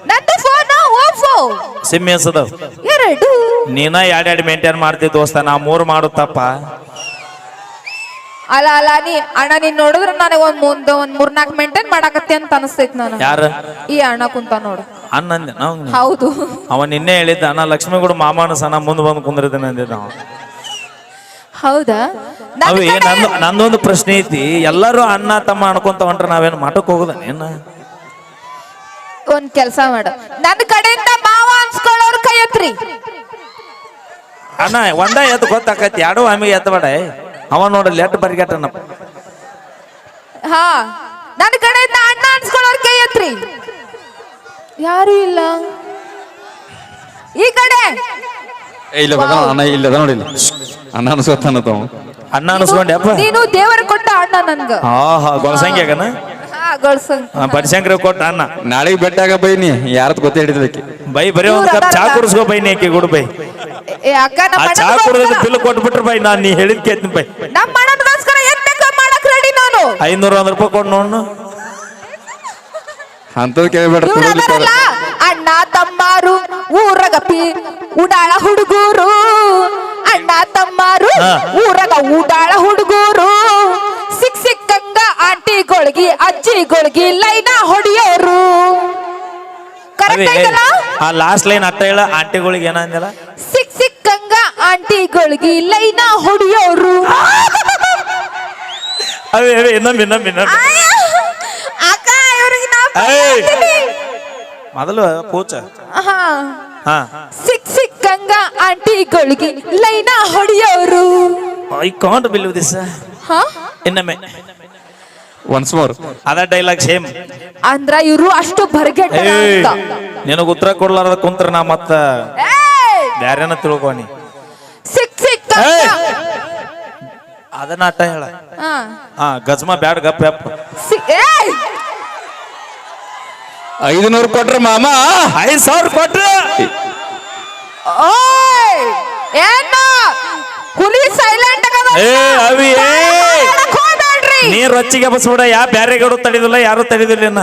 ನಂದು phone Oppo sim ಎಸದವ್ ಎರಡು ನೀನ ಎರಡೆರಡು ಮೇಂಟೈನ್ ಮಾಡ್ತಿ ದೋಸ್ತ ನಾ 3 ಮಾಡುತ್ತಪ್ಪ. ಅಲ್ಲ ಅಲ್ಲ ಅಣ್ಣ ನೀನ್ ನೋಡಿದ್ರೆ ನನಗೆ ಒಂದ್ 3-4 ಮೇಂಟೈನ್ ಮಾಡಾಕತ್ತೆ ಅಂತ ಅನಿಸ್ತೈತಿ ನಾನು. ಯಾರು ಈ ಅಣ್ಣ ಕುಂತ ನೋಡು ಅನ್ನಂದೆ ನಾವು. ಹೌದು ಅವ ನಿನ್ನೆ ಹೇಳಿದ್ದ ಅಣ್ಣ ಲಕ್ಷ್ಮಿ ಕೂಡ ಮಾಮಾನ ಸಣ್ಣ ಮುಂದೆ ಬಂದು ಕುಂದ್ರಿದ್ದೇನೆ ಅಂದಿದ್ದ ಅವ. ಹೌದಾ ಅವೇ ನಂದೊಂದು ಪ್ರಶ್ನೆ ಐತಿ. ಎಲ್ಲರೂ ಅಣ್ಣ ತಮ್ಮ ಅನ್ಕೊಂತ ಹೊಂಟ್ರ ನಾವೇನು ಮಠಕ್ಕೆ ಹೋಗುದ ಏನ? ಒಂದ್ ಕೆಲ್ಸ ಮಾಡ, ನನ್ನ ಕಡೆಯಿಂದ ಮಾವ ಅನ್ಸ್ಕೊಳ್ಳೋರ್ ಕೈ ಎತ್ರಿ. ಅಣ್ಣ ಒಂದ ಎತ್ತು ಗೊತ್ತಾಕೈತಿ, ಎರಡು ಆಮೇಲೆ ಎತ್ತಬೇಡ. ಅವ ನೋಡಲ್ಲಿ ಎಟ್ಟು ಬರಿಗಟ್ಟನಪ್ಪ. ಹಾ ನನ್ನ ಕಡೆಯಿಂದ ಅಣ್ಣ ಅನ್ಸ್ಕೊಳ್ಳೋರ್ ಕೈ ಎತ್ರಿ. ಯಾರು ಇಲ್ಲ ಈ ಕಡೆ. ಇಲ್ಲ ಅಣ್ಣ ಇಲ್ಲ ನೋಡಿ ಅಣ್ಣ ಅನ್ಸ್ಕೊತಾನ ಅಣ್ಣ ಅನ್ಸ್ಕೊಂಡ್ಯಪ್ಪ. ನೀನು ದೇವರ ಕೊಟ್ಟ ಅಣ್ಣ ನನ್ಗ. ಹಾ ಗೊಳಸಂಗ್ಯಾಗನ ಬಡ್ಸಂಗ್ರ ಕೊಟ್ಟ ಅಣ್ಣ. ನಾಳೆಗೆ ಬೆಟ್ಟಾಗ ಬೈ ನೀ ಯಾರತ್ ಗೊತ್ತೇ ಹಿಡಿದಕ್ಕೆ ಬೈ ಬರೀ ಒಂದ್ ಕಪ್ ಚಾ ಕುಡಿಸ್ಕೋ ಬೈ. ನೀ ಆಕಿ ಗುಡ್ ಬೈ. ಆ ಚಾ ಕುಡಿದ ಬಿಲ್ ಕೊಟ್ಬಿಟ್ರೆ ಬೈ ನಾನ್ ನೀ ಹೇಳಿದ್ ಕೇಳ್ತೀನಿ ಬೈ. ನಮ್ಮ ಅಣ್ಣನಿಗೋಸ್ಕರ ಏನ್ ಬೇಕಾ ಮಾಡಕ್ ರೆಡಿ ನಾನು. 500 ರೂಪಾಯಿ ಕೊಟ್ಟು ನೋಡು. ಅಂತದ್ ಕೇಳ್ಬೇಡ. ಅಣ್ಣ ತಮ್ಮಾರು ಊರಗಪಿ ಉಡಾಳ ಹುಡುಗೂರು. ಅಣ್ಣ ತಮ್ಮಾರು ಊರಗ ಉಡಾಳ ಹುಡುಗೂರು. ಸಿಕ್ಕಂಗ ಆಂಟಿಗೊಳಗಿ ಅಜ್ಜಿಗೊಳಗಿ ಲೈನ ಹೊಡಿಯೋರು. ಆ ಲಾಸ್ಟ್ ಲೈನ್ ಅಟ್ಟ ಹೇಳ. ಆಂಟಿಗಳಿಗೆ ಏನಂದಿಲ್ಲ. ಸಿಕ್ಕಂಗ ಆಂಟಿಗೊಳಗಿ ಲೈನ ಹೊಡಿಯೋರು. ಅವೇ ಇನ್ನೊಮ್ಮೆ ಮೊದಲು ಪೂಚ ಸಿಕ್ಕಂಗ ಆಂಟಿಗೊಳಗಿ ಲೈನ ಹೊಡಿಯೋರು. I can't believe this. ಇನ್ನೊಮ್ಮೆ ಒನ್ಸ್ ಮೋರ್ ಅದ ಡೈಲಾಗ್ ಸೇಮ್. ಅಂದ್ರ ಇವರು ಅಷ್ಟು ಬರ್ಗೆಟ್ಟ. ನಿನಗ ಉತ್ತರ ಕೊಡ್ಲಾರದ ಕುಂತ್ರ ನಾ ಮತ್ತ ಬ್ಯಾರೇನ ತಿಳ್ಕೊನಿ. ಅದನ್ನ ಅಟ್ಟ ಹೇಳ. ಗಜ್ಮಾ ಬ್ಯಾಡ್ ಗಪ್ ಯಪ್ಪ. 500 ಕೊಟ್ರ ಮಾಮ. 5000 ಕೊಟ್ರ ಹುಲಿ ಸೈಲೆಂಟ್ ನೀರ್ ರೊಚ್ಚಿಗೆ ಬಸ್ಬಿಡ. ಯಾ ಬ್ಯಾರೆ ಗಡು ತಡಿದಿಲ್ಲ, ಯಾರು ತಡಿದಿಲ್ಲ.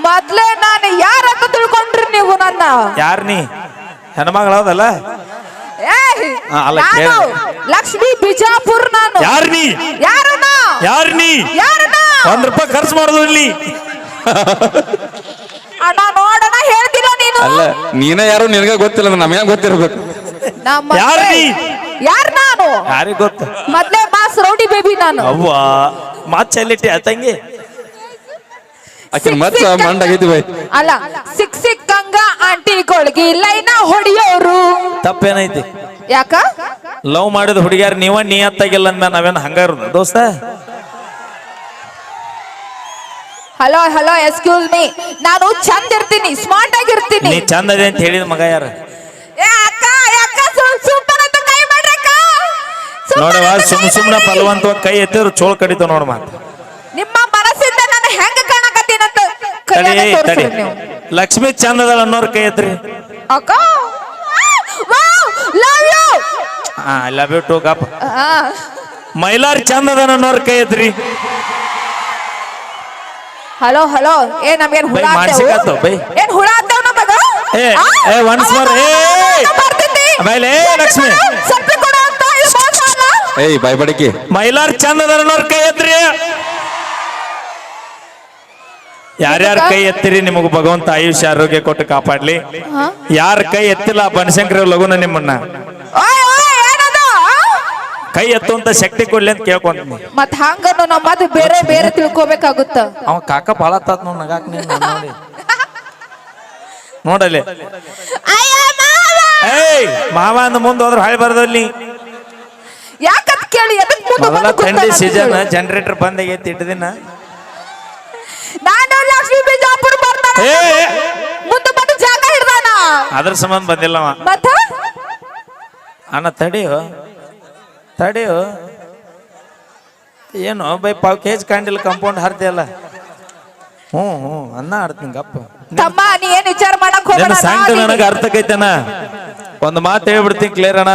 ಮೊದ್ಲೇ ನಾನು ಯಾರಂತ ತಿಳ್ಕೊಂಡ್ರಿ ನೀವು ನನ್ನ? ಯಾರ್ ನೀ? ಹೆಣ್ಮಗಳದಲ್ಲ. ಲಕ್ಷ್ಮೀ ಬಿಜಾಪುರ್ ನಾನು. ಯಾರ್ ನೀ? ಯಾರ್ ನೀ? 1 ರೂಪಾಯಿ ಖರ್ಚು ಮಾಡುದು ಇಲ್ಲಿ. ಅಣ್ಣ ನೋಡಣ ಹೇಳ್ತೀರ ನೀನು? ಅಲ್ಲ ನೀನ ಯಾರು ನಿನಗ ಗೊತ್ತಿಲ್ಲ, ನಮ್ಗೆ ಗೊತ್ತಿರ್ಬೇಕು. ಯಾರ್ ನೀ? ಯಾರ್ ನಾನು? ಯಾರಿಗ ಗೊತ್ತ? ಮೊದ್ಲೇ ಮಾಸ್ ರೌಡಿ ಬೇಬಿ ನಾನು. ಅವ್ವ ಮಾತ್ ಚೆಲ್ಲಿಟ್ಟಿ ತಂಗಿ. ಆಕಿನ ಮಚ್ಚ ಮಂಡಾಗೈತಿ ಬೈ. ಅಲ್ಲ ಸಿಕ್ಕಂಗ ಆಂಟಿಗೊಳಗಿ ಲೈನ ಹೊಡಿಯೋರು. ತಪ್ಪೇನೈತಿ? ಯಾಕ ಲವ್ ಮಾಡಿದ ಹುಡುಗಿಯಾರ ನೀವ ನಿಯತ್ತಾಗಿಲ್ಲ ಅಂದ ನಾವೇನ್ ಹಂಗ ಇರೋದು ದೋಸ್ತ? Hello excuse me. ನಾನು ಚಂದ ಇರ್ತೀನಿ, ಸ್ಮಾರ್ಟ್ ಆಗಿರ್ತೀನಿ. ನೀ ಚಂದ ಅದೇ ಅಂತ ಹೇಳಿದ ಮಗ ಯಾರ? ನೋಡವ ಸುಮ್ನ ಫಲವಂತವಾಗಿ ಕೈ ಎತ್ತಿದ್ರು ಚೋಳ್ ಕಡಿತ ನೋಡ. ಮಾತು ನಿಮ್ಮ ಮನಸ್ಸಿಂದ ನಾನು ಹೆಂಗ ಕಾಣಕತ್ತೀನಂತ ತಡಿ. ಲಕ್ಷ್ಮಿ ಚಂದದಳ ಅನ್ನೋರ್ ಕೈ ಎತ್ರಿ. ಅಕ್ಕ love you. I love you too ಗಪ್. ಮೈಲಾರ್ ಚಂದದ ಅನ್ನೋರ್ ಕೈ ಎತ್ರಿ. ಹಲೋ ಏ ನಮ್ಗೇನ್ ಹುಳ ಮಾಡ್ಸಿಕಾತು ಬೈ. ಏನ್ ಹುಳ ಆಗ್ತಾವ ನಮಗ? ಏ ಒನ್ಸ್ ಮೋರ್. ಬೈಲೇ ಲಕ್ಷ್ಮಿ ಸ್ವಲ್ಪ ಕೊಡು ಅಂತ ಇದು ಮೋಸ ಅಲ್ಲ? ಏಯ್ ಬಾಯ್ ಬಡಕಿ. ಮೈಲಾರ್ ಚಂದದ ಅನ್ನೋರ್ ಕೈ ಎತ್ರಿ. ಯಾರ್ಯಾರ ಕೈ ಎತ್ತಿರಿ ನಿಮಗ ಭಗವಂತ ಆಯುಷ್ಯ ಆರೋಗ್ಯ ಕೊಟ್ಟು ಕಾಪಾಡ್ಲಿ. ಯಾರ ಕೈ ಎತ್ತಿಲ್ಲ ಬನಶಂಕರ ಲಗುನ ನಿಮ್ಮನ್ನ ಕೈ ಎತ್ತುವಂತ ಶಕ್ತಿ ಕೊಡ್ಲಿ ಅಂತ ಕೇಳ್ಕೊಂತೀನಿ. ಮತ್ ಹಂಗನ್ನು ನಮ್ಮ ಅದು ಬೇರೆ ಬೇರೆ ತಿಳ್ಕೊಬೇಕಾಗುತ್ತ. ಅವ ಕಾಕ ಬಾಳ ತಾತ್ ನೋಡ್ ನಗಾಕ್ ನೋಡಿ ನೋಡಲ್ಲಿ. ಏಯ್ ಮಾವ ಅಂದ ಮುಂದೆ ಹೋದ್ರ ಹಾಳಿ ಬರ್ದಲ್ಲಿ. ಯಾಕಂತ ಕೇಳಿ ಮೊದಲ ಥಂಡಿ ಸೀಸನ್ ಜನರೇಟರ್ ಬಂದಾಗೈತಿ ಇಟ್ಟು ದಿನ. ನಾನು ಲಕ್ಷ್ಮೀ ಬಿಜಾಪುರ ಬರ್ತಾನ ಮುಂದೆ ಬಂದು ಜಾಗ ಹಿಡ್ದಾನ. ಅದ್ರ ಸಂಬಂಧ ಬಂದಿಲ್ಲವ. ಮತ್ತ ಅಣ್ಣ ತಡಿಯೋ ಏನು ಬೈ ಪಾವ್ ಕೇಜ್ ಕಾಂಡಿಲ್ ಕಂಪೌಂಡ್ ಹಾರ್ತಿಯಲ್ಲ. ಹ್ಞೂ ಅನ್ನ ಆಡ್ತೀನಿ ಗಪ್ಪ. ತಮ್ಮ ನೀ ಏನ್ ವಿಚಾರ ಮಾಡಕ್ ಹೋಗಬೇಡ. ಸಾಂಗ್ ನನಗೆ ಅರ್ಥಕೈತನ. ಒಂದು ಮಾತು ಹೇಳ್ಬಿಡ್ತೀನಿ ಕ್ಲಿಯರ್ ಅಣ್ಣ.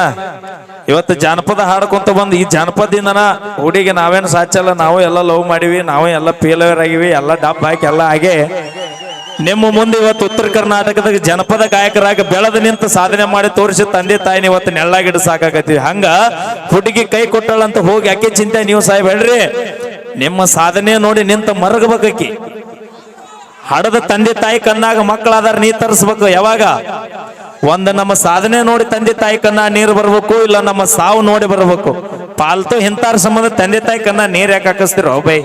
ಇವತ್ತು ಜಾನಪದ ಹಾಡ್ಕೊಂತ ಬಂದು ಈ ಜಾನಪದದಿಂದನ ಹುಡುಗಿ ನಾವೇನು ಸಾಚಲ್ಲ. ನಾವು ಎಲ್ಲ ಲವ್ ಮಾಡಿವಿ, ನಾವು ಎಲ್ಲ ಫೇಲ್ಯೂರ್ ಆಗಿವಿ, ಎಲ್ಲ ಡಬ್ ಹಾಕಿ ಎಲ್ಲ ಹಾಗೆ ನಿಮ್ಮ ಮುಂದೆ ಇವತ್ತು ಉತ್ತರ ಕರ್ನಾಟಕದಾಗ ಜನಪದ ಗಾಯಕರಾಗಿ ಬೆಳೆದು ನಿಂತು ಸಾಧನೆ ಮಾಡಿ ತೋರಿಸಿ ತಂದೆ ತಾಯಿನ ಇವತ್ತು ನೆಳ್ಳಾಗಿಡ ಸಾಕಾಗತ್ತೀವಿ. ಹಂಗ ಹುಡುಗಿ ಕೈ ಕೊಟ್ಟಳಂತ ಹೋಗಿ ಅಕ್ಕಿ ಚಿಂತೆ ನೀವು ಸಾಹೇಬ್ ಹೇಳ್ರಿ. ನಿಮ್ಮ ಸಾಧನೆ ನೋಡಿ ನಿಂತ ಮರಗಬೇಕಿ. ಹಡದ ತಂದೆ ತಾಯಿ ಕಣ್ಣಾಗ ಮಕ್ಕಳಾದಾರ ನೀ ತರಿಸ್ಬೇಕು. ಯಾವಾಗ ಒಂದ್ ನಮ್ಮ ಸಾಧನೆ ನೋಡಿ ತಂದೆ ತಾಯಿ ಕಣ್ಣ ನೀರು ಬರ್ಬೇಕು, ಇಲ್ಲ ನಮ್ಮ ಸಾವು ನೋಡಿ ಬರ್ಬೇಕು. ಪಾಲ್ತು ಇಂತಾರ ಸಂಬಂಧ ತಂದೆ ತಾಯಿ ಕಣ್ಣ ನೀರ್ ಯಾಕೆ ಹಾಕಿಸ್ತಿರೋ ಬೈ?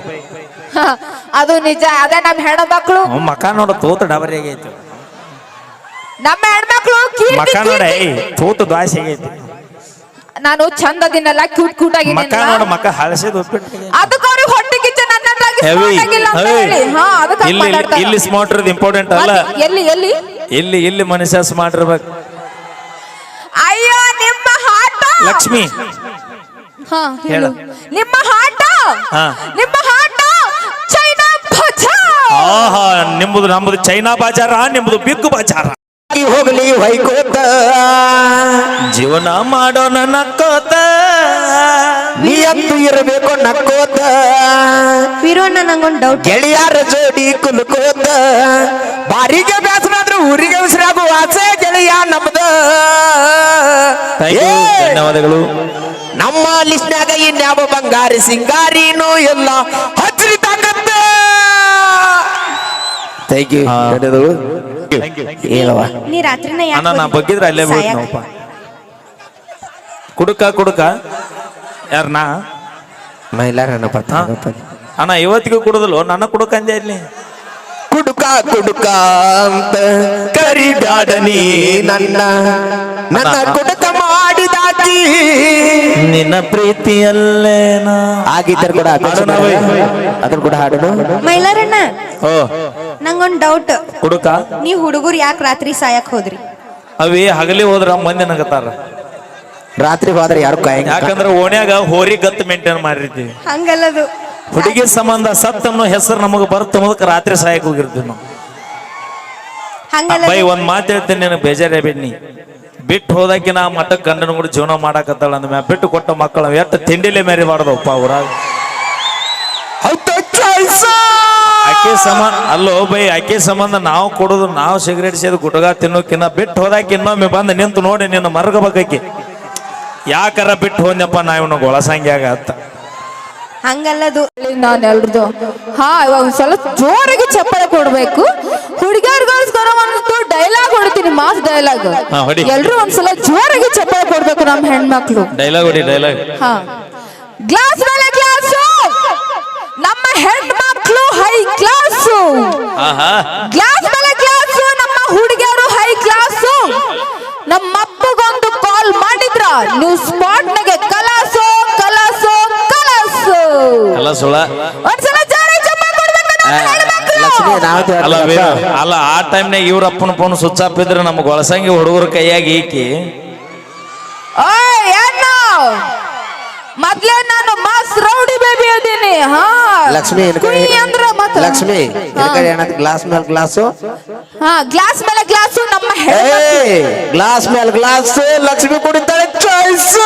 ಅದು ನಿಜ. ಅದ ನಮ್ಮ ಹೆಣ್ಮಕ್ಳು ಮಕ ನೋಡ ತೂತು ಡಬರಿ ಆಗೈತಿ. ನಮ್ಮ ಹೆಣ್ಮಕ್ಳು ಮಕ ನೋಡ ತೂತು ದ್ವಾಸಿ ಆಗೈತಿ. ನಾನು ಚಂದ ದಿನಲ್ಲ ಕ್ಯೂಟ್ ಕ್ಯೂಟ್ ಆಗಿ ಮಕ ನೋಡ ಮಕ ಹಳಸಿದ ಉಪ್ಪಿಟ್ಟು. ಅದಕ್ಕೆ ಅವ್ರಿಗೆ ಹೊಟ್ಟೆ ಕಿಚ್ಚ ಇಲ್ಲಿ ಸ್ಮಾರ್ಟ್ ಇರೋದು ಇಂಪಾರ್ಟೆಂಟ್ ಅಲ್ಲ. ಎಲ್ಲಿ ಎಲ್ಲಿ ಇಲ್ಲಿ ಇಲ್ಲಿ ಮನುಷ್ಯ ಸ್ಮಾರ್ಟ್ ಇರ್ಬೇಕು. ಅಯ್ಯೋ ನಿಮ್ಮ ಹಾಟ ಲಕ್ಷ್ಮಿ ಹೇಳು. ನಿಮ್ಮ ಹಾಟ ನಿಮ್ಮ ಹಾಟ ಚೈನಾ ಬಜಾರ್. ಆಹಾ, ನಿಮ್ಮದು ನಮ್ಮದು ಚೈನಾ ಬಾಜಾರ, ನಿಮ್ಮದು ಬಿಗ್ ಬಾಜಾರ. ಹೋಗ್ಲಿ ಹೊಯ್ಕೋತ ಜೀವನ ಮಾಡೋಣ ನಕ್ಕೋತ, ನೀಯತ್ತು ಇರಬೇಕು ನಕ್ಕೋತ, ವೀರಣ್ಣ ನಂಗೊಂದು ಡೌಟ್. ಗೆಳೆಯರ ಜೋಡಿ ಕುಲ್ಕೋತ, ಬಾರಿಗೆ ಬ್ಯಾಸರಾದ್ರೆ ಊರಿಗೆ ಉಸಿರಾಗು ಆಸೆ ಗೆಳೆಯ ನಮ್ದ. ಧನ್ಯವಾದಗಳು. ನಮ್ಮ ಲಿಸ್ಟ್ನಾಗ ಇನ್ಯಾವ ಬಂಗಾರಿ ಸಿಂಗಾರಿನೂ ಎಲ್ಲ ಹಚ್ಚರಿ ತಾಕತ್ತ. Thank you. ಹೇಳವಾ ನೀ ರಾತ್ರಿನ ಅಣ್ಣ ನಾ ಬಗ್ಗಿದ್ರೆ ಅಲ್ಲೇ ಬೀಳ್ತೀನಪ್ಪ. ಕುಡುಕ ಕುಡುಕ ಯಾರನಾ ಮೈಲಾರಣ್ಣ ಅಣ್ಣ ಇವತ್ತಿಗೂ ಕುಡುದಲ್ಲ. ನನ್ನ ಕುಡುಕ ಅಂದೆ ಇಲ್ಲಿ. ಕುಡುಕ ಕುಡುಕ ಅಂತ ಕರಿಬ್ಯಾಡ ನೀ ನನ್ನ, ನನ್ನ ಕುಡುಕ ಮಾಡಿದಾಕಿ ನಿನ್ನ ಪ್ರೀತಿಯಲ್ಲೇನ ಆಗಿದ್ದರು ಕೂಡ ಅದ್ರ ಕೂಡ ಹಾಡೋಣ. ಮೈಲಾರಣ್ಣ ಓ ನಂಗೊಂದು ಡೌಟ್. ಕುಡುಕ ನೀವ್ ಹುಡುಗರು ಯಾಕೆ ರಾತ್ರಿ ಸಾಯಕ್ ಹೋದ್ರಿ? ಅವಿ ಹಗಲಿ ಹೋದ್ರ ಮಂದಿ ನಗತಾರ. ರಾತ್ರಿ ಹೋದ್ರೆ ಯಾರು ಕಾಯ, ಯಾಕಂದ್ರ ಓಣ್ಯಾಗ ಹೋರಿ ಗತ್ತು ಮೇಂಟೈನ್ ಮಾಡಿರ್ತೀವಿ. ಹಂಗಲ್ಲದು ಹುಡುಗಿ ಸಂಬಂಧ ಸತ್ತನ್ನು ಹೆಸರು ನಮಗ ಬರ್ತ ಮೊದಕ ರಾತ್ರಿ ಸಾಯಕ್ ಹೋಗಿರ್ತೀವಿ ನಾವು. ಹಂಗಲ್ಲ ಬೈ ಒಂದ್ ಮಾತು ಹೇಳ್ತೀನಿ, ನಿನಗೆ ಬೇಜಾರೇ ಬಿಡ್ನಿ. ಬಿಟ್ಟು ಹೋದಾಕಿ ನಾ ಮಟ್ಟ ಗಂಡನ ಕೂಡ ಜೀವನ ಮಾಡಾಕತ್ತಾಳ ಅಂದ ಮ್ಯಾ ಬಿಟ್ಟು ಕೊಟ್ಟ ಮಕ್ಕಳ ಎಷ್ಟು ತಿಂಡಿಲೇ ಮೇರಿ ಬಾರ್ದಪ್ಪ ಊರಾಗ. ಅಕ್ಕಿ ಸಂಬಂಧ ಅಲ್ಲೋ ಬೈ, ಅಕ್ಕಿ ಸಂಬಂಧ ನಾವು ಕೊಡುದು, ನಾವು ಸಿಗರೇಟ್ ಸೇದು ಗುಟಗ ತಿನ್ನೋಕಿನ್ನ ಬಿಟ್ಟು ಹೋದಾಕಿ ಇನ್ನೊಮ್ಮೆ ಬಂದು ನಿಂತು ನೋಡಿ ನಿನ್ನ ಮರಗಬೇಕಿ. ಯಾಕಾರ ಬಿಟ್ಟು ಹೋದ್ನಪ್ಪ ನಾ ಇವನು ಗೊಳಸಂಗ್ಯಾಗ ಅಂತ. ಹಂಗಲ್ಲದು ನಾನು ಎಲ್ರದು ಇವಾಗ ಸ್ವಲ್ಪ ಜೋರಾಗಿ ಚಪ್ಪಳೆ ಕೊಡ್ಬೇಕು. ಹುಡುಗಿಯರ್ಗೋಸ್ಕರ ಒಂದು ಡೈಲಾಗ್ ಹೊಡಿತೀನಿ, ಮಾಸ್ ಡೈಲಾಗ್. ಹೊಡಿ. ಎಲ್ರು ಒಂದ್ಸಲ ಜೋರಾಗಿ ಚಪ್ಪಳೆ ಕೊಡ್ಬೇಕು ನಮ್ಮ ಹೆಣ್ಮಕ್ಳು. ಡೈಲಾಗ್ ಹೊಡಿ ಡೈಲಾಗ್. ಗ್ಲಾಸ್ ಮೇಲೆ ಗ್ಲಾಸು, ನಮ್ಮ ಹೆಣ್ಮಕ್ಳು ಹೈ ಕ್ಲಾಸು. ಗ್ಲಾಸ್ ಮೇಲೆ ಗ್ಲಾಸು, ನಮ್ಮ ಹುಡುಗಿಯರು ಹೈ ಕ್ಲಾಸು. ನಮ್ಮ ಅಪ್ಪಗೊಂದು ಕಾಲ್ ಮಾಡಿದ್ರ ನೀವು ಸ್ಪಾಟ್ ನಾಗೆ ಕಲಾಸು ಕಲಾಸು ಕಲಾಸು. ಅಲ್ಲ ಸುಳ ಒಂದ್ಸಲ ಜೋರಾಗಿ ಚಪ್ಪಾಳೆ ಕೊಡ್ಬೇಕು ನಮ್ಮ ಹೆಣ್ಮಕ್ಳು. ಲಕ್ಷ್ಮಿ ನಾವು ಅಲ್ಲ ಅಲ್ಲ ಆ ಟೈಮ್ನಾಗ ಇವ್ರ ಅಪ್ಪನ ಫೋನ್ ಸ್ವಿಚ್ ಆಫ್ ಇದ್ರೆ ನಮ್ಗೆ ಒಳಸಂಗಿ ಹುಡುಗರ ಕೈಯಾಗಿ ಈಕಿ ಏನು ಮೊದ್ಲೇ ನಾನು ಮಾಸ್ ರೌಡಿ ಬೇಬಿ ಅದೀನಿ. ಲಕ್ಷ್ಮಿ ಅಂದ್ರ ಲಕ್ಷ್ಮಿ ಗ್ಲಾಸ್ ಮೇಲೆ ಗ್ಲಾಸು, ಗ್ಲಾಸ್ ಮೇಲೆ ಗ್ಲಾಸು. ನಮ್ಮ ಗ್ಲಾಸ್ ಮೇಲೆ ಗ್ಲಾಸ್ ಲಕ್ಷ್ಮಿ ಕುಡಿತಾಳೆ ಚಾಯ್ಸ್.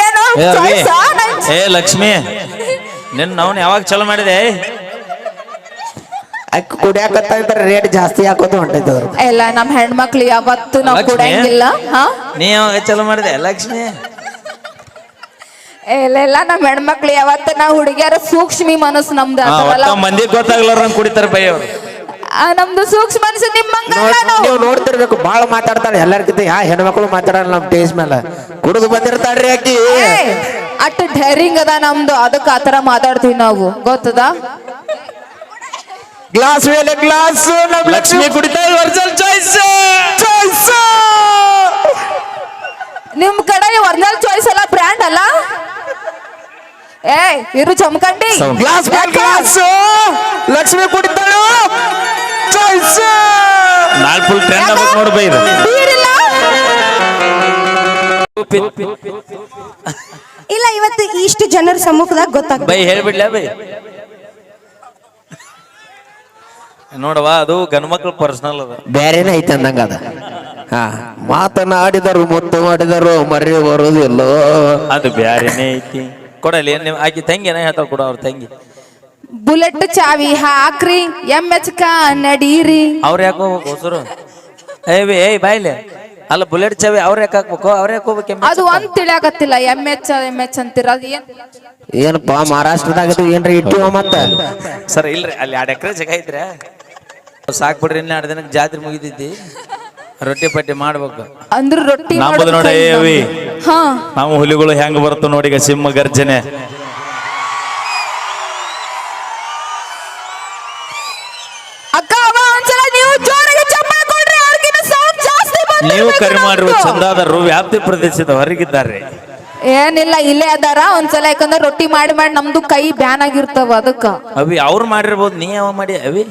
ಏನು ಏ ಲಕ್ಷ್ಮಿ, ನಿನ್ನ ನಾವು ಯಾವಾಗ ಚಲೋ ಮಾಡಿದೆ? ಅಕ್ಕಿ ಕುಡಿಯಾಕತ್ತ ಇದ್ರೆ ರೇಟ್ ಜಾಸ್ತಿ ಹಾಕೋದು ಹೊಂಟೈತೆ ಅವ್ರು. ಎಲ್ಲ ನಮ್ಮ ಹೆಣ್ಮಕ್ಳು ಯಾವತ್ತು ನಾವು ಲಕ್ಷ್ಮಿ? ಕೊಡಂಗಿಲ್ಲ. ನೀ ಯಾವಾಗ ಚಲೋ ಮಾಡಿದೆ ಲಕ್ಷ್ಮಿ? ಎಲ್ಲ ನಮ್ಮ ಹೆಣ್ಮಕ್ಳು ಯಾವತ್ತು ನಾವು ಹುಡುಗಿಯರ ಸೂಕ್ಷ್ಮಿ ಮನಸ್ಸು ನಮ್ದು. ಮಂದಿ ಗೊತ್ತಾಗ್ಲಾರಂಗ್ ಕುಡಿತಾರ ಬೈ ಅವ್ರು. ನಮ್ದು ಸೂಕ್ಷ್ಮ ಮನಸ್ಸು ನಿಮ್ಮಂಗ. ನೀವು ನೋಡ್ತಿರ್ಬೇಕು, ಬಾಳ ಮಾತಾಡ್ತಾಳೆ ಎಲ್ಲರಿಗಿಂತ. ಹೆಣ್ಮಕ್ಳು ಮಾತಾಡಲ್ಲ ನಮ್ ಟೇಸ್ಟ್ ಮೇಲೆ. ಕುಡಿದು ಬಂದಿರ್ತಾಳ್ರಿ ಅಕ್ಕಿ. ಅಟ್ ಧೈರ್ಯ ಅದ ನಮ್ದು, ಅದಕ್ಕೆ ಆತರ ಮಾತಾಡ್ತೀವಿ ನಾವು, ಗೊತ್ತದ? ಗ್ಲಾಸ್ ಮೇಲೆ ಗ್ಲಾಸ್ ಲಕ್ಷ್ಮಿ ಕುಡಿತಾಳೆ ಒರಿಜಿನಲ್ ಚಾಯ್ಸ್. ನಿಮ್ ಕಡೆ ಒರಿಜಿನಲ್ ಚಾಯ್ಸ್ ಅಲ್ಲ, ಬ್ರ್ಯಾಂಡ್ ಅಲ್ಲ. ಇರು ಚಮಕಂಡಿ. ಗ್ಲಾಸ್ ಮೇಲೆ ಗ್ಲಾಸ್ ಲಕ್ಷ್ಮಿ ಕುಡಿತಾಳು ಚಾಯ್ಸ್. ನಾಳೆ ಫುಲ್ ಟ್ರೆಂಡ್ ಆಗ್ಬೇಕು ನೋಡು ಬೈ ಇದು. ಬೀರಿಲ್ಲ? ಇಲ್ಲ, ಇವತ್ತು ಇಷ್ಟು ಜನರ ಸಮ್ಮುಖದಾಗ ಗೊತ್ತಾಗ ಬೈ ಹೇಳ್ಬಿಡ್ಲ ಬೈ. ನೋಡವ, ಅದು ಗಂಡ್ಮಕ್ಳು ಪರ್ಸನಲ್ ಅದ, ಬೇರೆನೇ ಐತೆ ಅಂದಂಗ ಅದ. ಮಾತನಾಡಿದರು ಮುತ್ತು ಮಾಡಿದರು ಮರಿ ಬರುವುದಿಲ್ಲೋ, ಅದು ಬ್ಯಾರೇನೆ ಐತಿ. ಕೊಡಲಿ ಆಕಿ ತಂಗಿ ಏನ ಹೇಳ್ತಾಳ, ಕೊಡ ಅವ್ರ ತಂಗಿ. ಬುಲೆಟ್ ಚಾವಿ ಹಾಕ್ರಿ MH ನಡೀರಿ. ಅವ್ರ ಯಾಕೆ ಹೋಗ್ಬೇಕು ಹೊಸರು? ಏಯ್ ಬಾಯ್ಲೆ ಅಲ್ಲ, ಬುಲೆಟ್ ಚಾವಿ ಅವ್ರ ಯಾಕೆ ಹಾಕ್ಬೇಕು? ಅವ್ರ ಯಾಕೆ ಹೋಗ್ಬೇಕು? ಅದು ಒಂದ್ ತಿಳಿಯಾಕತ್ತಿಲ್ಲ. MH ಅಂತೀರ, ಅದು ಏನ್? ಏನಪ್ಪಾ ಮಹಾರಾಷ್ಟ್ರದಾಗ ಏನ್ರಿ ಇಟ್ಟಿವ ಮತ್ತ ಸರ್ ಇಲ್ರಿ, ಅಲ್ಲಿ 2 ಎಕರೆ ಜಾಗ ಐತ್ರಿ. ಸಾಕ್ ಬಿಡ್ರಿ, ಇನ್ನ 2 ದಿನಕ್ಕೆ ಜಾತ್ರೆ ಮುಗಿತೈತಿ. ರೊಟ್ಟಿ ಪಟ್ಟಿ ಮಾಡ್ಬೇಕು ಅಂದ್ರ ರೊಟ್ಟಿ ನಮ್ಮದು ನೋಡಿ ಅವಿ. ಹಾ, ನಾವು ಹುಲಿಗಳು ಹೆಂಗ್ ಬರ್ತೋ ನೋಡಿ, ಈಗ ಸಿಂಹ ಗರ್ಜನೆ. ಅಕ್ಕ ಒಂದ್ಸಲ ನೀವು ಜೋರಾಗಿ ಚಪ್ಪಾಳೆ ಕೊಡ್ರಿ, ಅವ್ರಿಗಿನ್ನ ಸೌಂಡ್ ಜಾಸ್ತಿ ನೀವು ಕರೆ ಮಾಡಿರುವ ಚಂದಾದರು ವ್ಯಾಪ್ತಿ ಪ್ರದೇಶದ ಹೊರಗಿದ್ದಾರೆ. ಏನಿಲ್ಲ, ಇಲ್ಲೇ ಅದಾರ. ಒಂದ್ಸಲ ಯಾಕಂದ್ರೆ ರೊಟ್ಟಿ ಮಾಡಿ ಮಾಡಿ ನಮ್ದು ಕೈ ಬ್ಯಾನ್ ಆಗಿರ್ತಾವ, ಅದಕ್ಕ. ಅವಿ ಅವ್ರು ಮಾಡಿರ್ಬೋದು, ನೀ ಯಾವ ಮಾಡಿ ಅವಿ?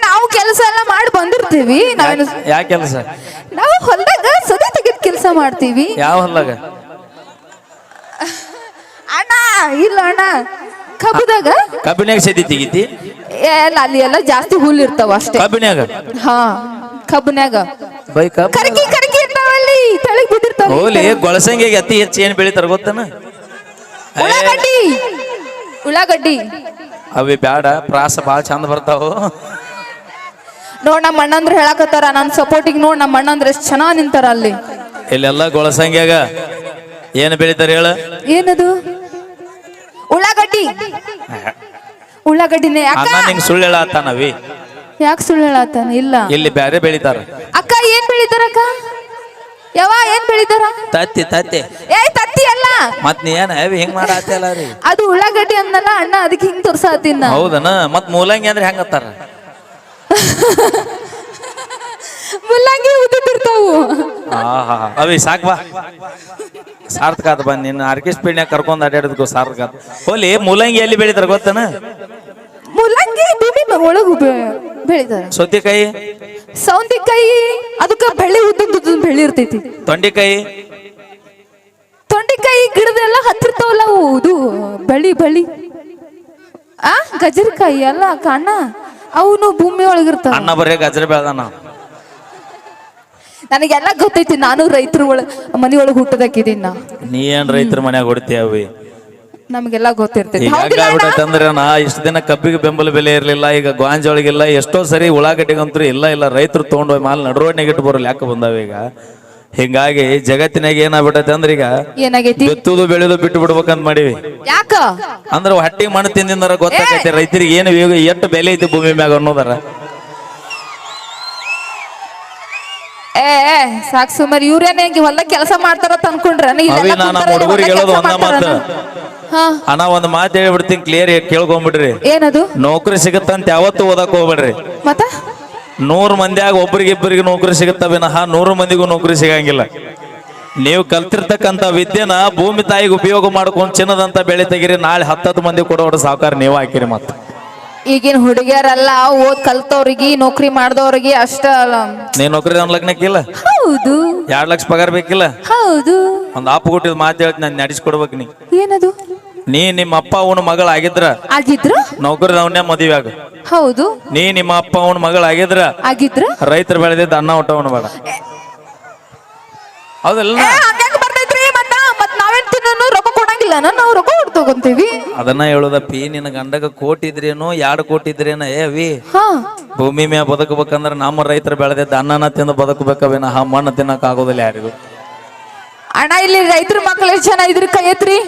ನಾವು ಕೆಲಸ ಎಲ್ಲ ಮಾಡಿ ಬಂದಿರ್ತೀವಿ. ನಾವೇನು ಯಾವ ಕೆಲಸ? ನಾವು ಹೊಲದಾಗ ಸದಿ ತೆಗೆದ್ ಕೆಲಸ ಮಾಡ್ತೀವಿ. ಯಾವ ಹೊಲ್ದಾಗ? ಅಣ್ಣ ಇಲ್ಲ ಅಣ್ಣ, ಕಬ್ಬದಾಗ. ಕಬ್ಬಿನ್ಯಾಗ ಸದಿ ತೆಗಿತಿ? ಎಲ್ಲ ಅಲ್ಲಿ ಎಲ್ಲ ಜಾಸ್ತಿ ಹುಲ್ ಇರ್ತಾವ ಅಷ್ಟೇ. ಕಬ್ಬಿನ್ಯಾಗ? ಹಾ, ಕಬ್ಬನ್ಯಾಗ ಬೈ ಕಬ್ಬ ಕರಗಿ ಕರಗಿ ಇರ್ತಾವಲ್ಲಿ, ತೆಳಗ್ ಬಿದ್ದಿರ್ತಾವ. ಹೋಲಿ ಗೊಳಸಂಗಿಗೆ ಅತಿ ಹೆಚ್ಚು ಏನ್ ಬೆಳಿತಾರ ಗೊತ್ತನ? ಉಳ್ಳಾಗಡ್ಡಿ. ಉಳ್ಳಾಗಡ್ಡಿ ಅವಿ ಬ್ಯಾಡ, ಪ್ರಾಸ ಬಾಳ ಚಂದ ಬರ್ತಾವು. ನೋಡ್ ನಮ್ಮ ಅಣ್ಣಂದ್ರ ಹೇಳಕತ್ತಾರ, ನನ್ ಸಪೋರ್ಟಿಗೆ ನೋಡ್ ನಮ್ಮ ಅಣ್ಣಂದ್ರ ಎಷ್ಟ್ ಚೆನ್ನಾಗ್ ನಿಂತಾರ ಅಲ್ಲಿ. ಇಲ್ಲೆಲ್ಲ ಗೊಳಸಂಗ್ಯಾಗ ಏನ್ ಬೆಳಿತಾರ ಹೇಳ? ಏನದು? ಉಳ್ಳಾಗಡ್ಡಿ. ಉಳ್ಳಾಗಡ್ಡಿನೇ. ಅಕ್ಕ ಅಣ್ಣ ನಿಂಗ್ ಸುಳ್ಳು ಹೇಳತ್ತಾನವಿ. ಯಾಕೆ ಸುಳ್ಳು ಹೇಳತ್ತಾನ? ಇಲ್ಲ, ಇಲ್ಲಿ ಬ್ಯಾರೆ ಬೆಳಿತಾರ. ಅಕ್ಕ ಏನ್ ಬೆಳಿತಾರ ಅಕ್ಕ? ಯಾವ ಏನ್ ಬೆಳಿತಾರ? ತತ್ತಿ ತತ್ತಿ. ತತ್ತಿ ಅಲ್ಲ. ಮತ್ ನೀ ಏನ ಅವಿ ಹಿಂಗ್ ಮಾಡತ್ತಲ್ಲ ರೀ? ಅದು ಉಳ್ಳಾಗಡ್ಡಿ ಅನ್ನಲ್ಲ ಅಣ್ಣ, ಅದಕ್ಕೆ ಹಿಂಗ್ ತೋರ್ಸಾತಿನ. ಹೌದನ? ಮತ್ ಮೂಲಂಗಿ ಅಂದ್ರೆ ಹೆಂಗತ್ತಾರ? ಮುಲ್ಲಂಗಿ ಉದ್ದಿರ್ತಾವು. ಅವಿ ಸಾಕ್ ಬಾ, ಸಾರ್ಥಕ ಆತ. ಬಂದ್ ನಿನ್ನ ಆರ್ಕೆಸ್ಟ್ ಪೀಡ್ನ್ಯಾಗ ಕರ್ಕೊಂಡ್ ಅಡ್ಯಾಡೋದಕ್ಕೂ ಸಾರ್ಥಕ ಆತ. ಹೋಲಿ ಮೂಲಂಗಿ ಎಲ್ಲಿ ಬೆಳಿತಾರ ಗೊತ್ತನ? ಮುಲ್ಲಂಗಿ ಭೂಮಿ ಒಳಗು ಬೆಳಿತಾರ. ಸೌತೆಕಾಯಿ? ಸೌಂತಿಕಾಯಿ ಅದಕ್ಕ ಬೆಳ್ಳಿ ಉದ್ದ ಬೆಳ್ಳಿ ಇರ್ತೈತಿ. ತೊಂಡೆಕಾಯಿ? ತೊಂಡೆಕಾಯಿ ಗಿಡದೆಲ್ಲ ಹತ್ತಿರ್ತಾವಲ್ಲ ಅವು, ಇದು ಬಳ್ಳಿ ಬಳ್ಳಿ. ಗಜರಿಕಾಯಿ ಅಲ್ಲ ಅಣ್ಣ, ಅವನು ಭೂಮಿ ಒಳಗಿರ್ತಾವ. ಅಣ್ಣ ಬರೇ ಗಜರ ಬೆಳ್ದಾನ. ನನಗೆಲ್ಲ ಗೊತ್ತೈತಿ, ನಾನು ರೈತರ ಮನಿ ಒಳಗೆ ಹುಟ್ಟದಾಕಿದೀನಿ ನಾ. ನೀ ಏನ್ ರೈತರ ಮನ್ಯಾಗ ಹೊಡಿತೀವಿ? ನಮ್ಗೆಲ್ಲ ಗೊತ್ತಿರ್ತೈತಿ. ಅಂದ್ರೆ ನಾ ಇಷ್ಟ ದಿನ ಕಬ್ಬಿಗೆ ಬೆಂಬಲ ಬೆಲೆ ಇರ್ಲಿಲ್ಲ, ಈಗ ಗಾಂಜೋಳಿಗಿಲ್ಲ, ಎಷ್ಟೋ ಸರಿ ಉಳ್ಳಾಗಡ್ಡಿಗಂತೂ ಇಲ್ಲ ರೈತರು ತಗೊಂಡು ಮಾಲ್ ನಡುವಣ್ಣಿಗೆ ಇಟ್ಟು ಬರೋಲ್ಲ, ಯಾಕೆ ಬಂದಾವ ಈಗ. ಹಿಂಗಾಗಿ ಜಗತ್ತಿನಾಗ ಏನಾಗ್ಬಿಟ್ಟೈತೆ ಅಂದ್ರೆ ಈಗ ಏನಾಗೈತಿ? ಬಿತ್ತುದು ಬೆಳೆದು ಬಿಟ್ಟು ಬಿಡ್ಬೇಕಂತ ಮಾಡಿವಿ. ಯಾಕ ಅಂದ್ರೆ ಹಟ್ಟಿ ಮಣ್ಣು ತಿಂದಿಂದಾರ ಗೊತ್ತಾಗೈತೆ ರೈತರಿಗೆ ಏನು ಎಷ್ಟು ಬೆಲೆ ಐತಿ ಭೂಮಿ ಮ್ಯಾಗ ಅನ್ನೋದಾರ. ಸಾಕ್ ಸುಮಾರು ಇವ್ರೇನ ಹೊಲ ಕೆಲಸ ಮಾಡ್ತಾರ ಅನ್ಕೊಂಡ್ರ? ಅವಿ ನಾನು ಹುಡುಗರಿಗೆ ಹೇಳೋದು ಒಂದ ಮಾತು, ಅಣ್ಣ ಒಂದ್ ಮಾತು ಹೇಳ್ಬಿಡ್ತೀನಿ, ಕ್ಲಿಯರ್ ಕೇಳ್ಕೊಂಡ್ಬಿಡ್ರಿ. ಏನದು? ನೌಕರಿ ಸಿಗತ್ತಂತ ಯಾವತ್ತು ಓದಕ್ ಹೋಗ್ಬೇಡ್ರಿ. ಮತ್ತ 100 ಮಂದಿಯಾಗ ಒಬ್ರಿಗಿಬ್ಬರಿಗೆ ನೌಕರಿ ಸಿಗುತ್ತ ವಿನಃ 100 ಮಂದಿಗೂ ನೌಕರಿ ಸಿಗಂಗಿಲ್ಲ. ನೀವು ಕಲ್ತಿರ್ತಕ್ಕಂಥ ವಿದ್ಯೆನ ಭೂಮಿ ತಾಯಿಗೆ ಉಪಯೋಗ ಮಾಡ್ಕೊಂಡು ಚಿನ್ನದಂತ ಬೆಳೆ ತೆಗಿರಿ, ನಾಳೆ 10 ಮಂದಿ ಕೊಡೋರು ಸಾವುಕಾರ ನೀವು ಹಾಕಿರಿ. ಮತ್ತ ಈಗಿನ ಹುಡುಗಿಯರಲ್ಲ ಓದ್ ಕಲ್ತವ್ರಿಗೆ ನೌಕರಿ ಮಾಡ್ದವ್ರಿಗೆ ಅಷ್ಟ ಅಲ್ಲ. ನೀನ್ ನೌಕರಿ ಲಗ್ನಕ್ಕಿಲ್ಲ? ಹೌದು. 2 ಲಕ್ಷ ಪಗಾರ ಬೇಕಿಲ್ಲ? ಹೌದು. ಒಂದ್ ಆಪ್ ಕೊಟ್ಟಿದ್ ಮಾತು ಹೇಳ್ತೀನಿ, ನಾನು ನಡೆಸ್ಕೊಡ್ಬೇಕು. ನೀ ಏನದು? ನೀ ನಿಮ್ಮ ಅಪ್ಪ ಅವನ ಮಗಳಾಗಿದ್ರ ನೌಕರಿ ಅವನ್ನೇ ಮದುವೆ ಆಗ. ಹೌದು. ನೀ ನಿಮ್ಮ ಅಪ್ಪ ಅವನ ಮಗಳಾಗಿದ್ರ ರೈತರು ಬೆಳೆದಿದ್ದ ಅನ್ನ ಊಟ ಅವನು ಬೇಡ. ಹೌದಲ್ಲ? ರೊಕ್ಕ ಕೊಡಂಗಿಲ್ಲ, ನಾವು ರೊಕ್ಕ ಕೊಟ್ಟು ತಗೊಂತೀವಿ. ಅದನ್ನ ಹೇಳುದಪ್ಪಿ, ನಿನ್ನ ಗಂಡಗ ಕೋಟಿದ್ರೇನು 2 ಕೋಟಿದ್ರೇನ ಏವಿ ಭೂಮಿ ಮ್ಯಾ ಬದುಕಬೇಕಂದ್ರ ನಮ್ಮ ರೈತರು ಬೆಳೆದಿದ್ದ ಅನ್ನನ ತಿಂದು ಬದುಕಬೇಕವೇನ ಮಣ್ಣು ತಿನ್ನಕ್ ಆಗೋದಿಲ್ಲ ಯಾರಿಗೂ. ಅಣ್ಣ ಇಲ್ಲಿ ರೈತರ ಮಕ್ಳು ಎಷ್ಟು ಜನ ಇದ್ರಿ? ಕೈ ಎತ್ರಿ.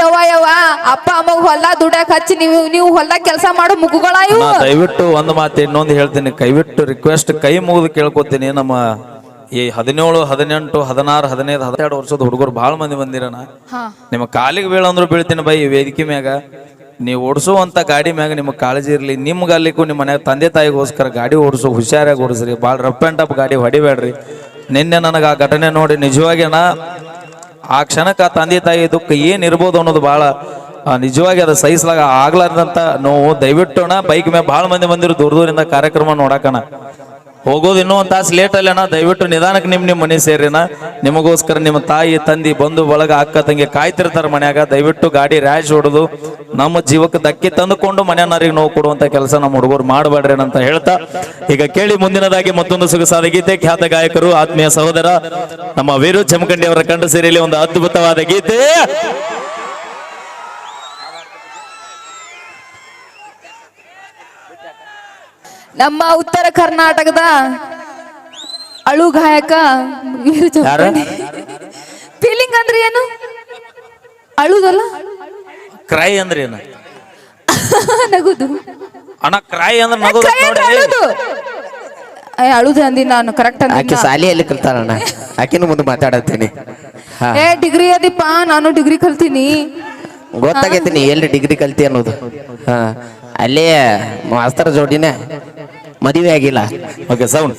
ಯವ್ವ ಅಪ್ಪ ಅಮ್ಮ ಹೊಲ ದುಡ್ಯಾಕ ಹಚ್ಚಿ ನೀವು ಹೊಲ್ದಾಗ ಕೆಲಸ ಮಾಡೋ ಮುಗುಗಳ ಇವು. ದಯವಿಟ್ಟು ಒಂದು ಮಾತು ಇನ್ನೊಂದು ಹೇಳ್ತೀನಿ, ಕೈಬಿಟ್ಟು ರಿಕ್ವೆಸ್ಟ್ ಕೈ ಮುಗಿದು ಕೇಳ್ಕೊತೀನಿ. ನಮ್ಮ ಈ 17, 18, 16, 15, 12 ವರ್ಷದ ಹುಡುಗರು ಬಹಳ ಮಂದಿ ಬಂದಿರಣ. ನಿಮ್ಮ ಕಾಲಿಗೆ ಬೀಳಂದ್ರು ಬೀಳ್ತೀನಿ ಬೈ. ವೇದಿಕೆ ಮ್ಯಾಗ ನೀವು ಓಡಿಸುವಂತ ಗಾಡಿ ಮ್ಯಾಗ ನಿಮ್ಗೆ ಕಾಳಜಿ ಇರಲಿ. ನಿಮ್ಗೆ ಅಲ್ಲಿಗೂ ನಿಮ್ಮ ಮನ್ಯಾಗ ತಂದೆ ತಾಯಿಗೋಸ್ಕರ ಗಾಡಿ ಓಡಿಸೋ ಹುಷಾರಾಗಿ ಓಡಿಸ್ರಿ. ಭಾಳ ರಫ್ ಆ್ಯಂಡ್ ಟಫ್ ಗಾಡಿ ಹೊಡಿಬೇಡ್ರಿ. ನಿನ್ನೆ ನನಗೆ ಆ ಘಟನೆ ನೋಡಿ ನಿಜವಾಗಿ ಆ ಕ್ಷಣಕ್ಕೆ ಆ ತಂದೆ ತಾಯಿ ದುಃಖ ಏನಿರ್ಬೋದು ಅನ್ನೋದು ಭಾಳ ನಿಜವಾಗಿ ಅದು ಸಹಿಸಲಾಗ ಆಗ್ಲಾರ್ದಂತ ನೋವು. ದಯವಿಟ್ಟು ಬೈಕ್ ಮ್ಯಾಗ ಭಾಳ ಮಂದಿ ಬಂದಿರು ದೂರದಿಂದ ಕಾರ್ಯಕ್ರಮ ನೋಡಕಣ. ಹೋಗೋದು ಇನ್ನೂ ಒಂದು ತಾಸು ಲೇಟ್ ಅಲ್ಲೇನ. ದಯವಿಟ್ಟು ನಿಧಾನಕ್ಕೆ ನಿಮ್ಮ ಮನೆ ಸೇರಿನ. ನಿಮಗೋಸ್ಕರ ನಿಮ್ಮ ತಾಯಿ ತಂದಿ ಬಂಧು ಬಳಗ ಅಕ್ಕ ತಂಗಿ ಕಾಯ್ತಿರ್ತಾರೆ ಮನ್ಯಾಗ. ದಯವಿಟ್ಟು ಗಾಡಿ ರ್ಯಾಶ್ ಹೊಡೆದು ನಮ್ಮ ಜೀವಕ್ಕೆ ಧಕ್ಕೆ ತಂದುಕೊಂಡು ಮನೆಯನ್ನರಿಗೆ ನೋವು ಕೊಡುವಂತ ಕೆಲಸ ನಮ್ಮ ಹುಡುಗರು ಮಾಡಬೇಡ್ರಿ ಅಂತ ಹೇಳ್ತಾ, ಈಗ ಕೇಳಿ ಮುಂದಿನದಾಗಿ ಮತ್ತೊಂದು ಸೊಗಸಾದ ಗೀತೆ. ಖ್ಯಾತ ಗಾಯಕರು ಆತ್ಮೀಯ ಸಹೋದರ ನಮ್ಮ ವೀರು ಜಮಖಂಡಿ ಅವರ ಕಂಡು ಸೇರಿಯಲ್ಲಿ ಒಂದು ಅದ್ಭುತವಾದ ಗೀತೆ. ನಮ್ಮ ಉತ್ತರ ಕರ್ನಾಟಕದ ಅಳು ಗಾಯಕ ಫೀಲಿಂಗ್ ಅಂದ್ರೆ ಏನು? ಅಳುದಲ್ಲ, ಕ್ರೈ ಅಂದ್ರೆ ಏನು? ನಗುದು. ಅಣ್ಣ ಕ್ರೈ ಅಂದ್ರೆ ನಗೋದು ಕ್ರೈ ಅಂದ್ರೆ ನೋಡಿ. ಅಳುದು. ಅಳುದು ಅಂದಿ ನಾನು ಕರೆಕ್ಟ್ ಆಕೆ ಅಂದಿ. ಶಾಲೆಯಲ್ಲಿ ಕಲ್ತಾಳಣ್ಣ, ಆಕಿನ ಮುಂದೆ ಮಾತಾಡತ್ತೀನಿ. ಹಾ ಡಿಗ್ರಿ ಅದಿಪ್ಪ, ನಾನು ಡಿಗ್ರಿ ಕಲ್ತೀನಿ. ಗೊತ್ತಾಗೈತಿ ನೀ ಎಲ್ಲಿ ಡಿಗ್ರಿ ಕಲ್ತಿ ಅನ್ನೋದು. ಹಾ ಅಲ್ಲೇ ಮಾಸ್ತರ ಜೋಡಿನೇ ಮದುವೆ ಆಗಿಲ್ಲ. Okay sound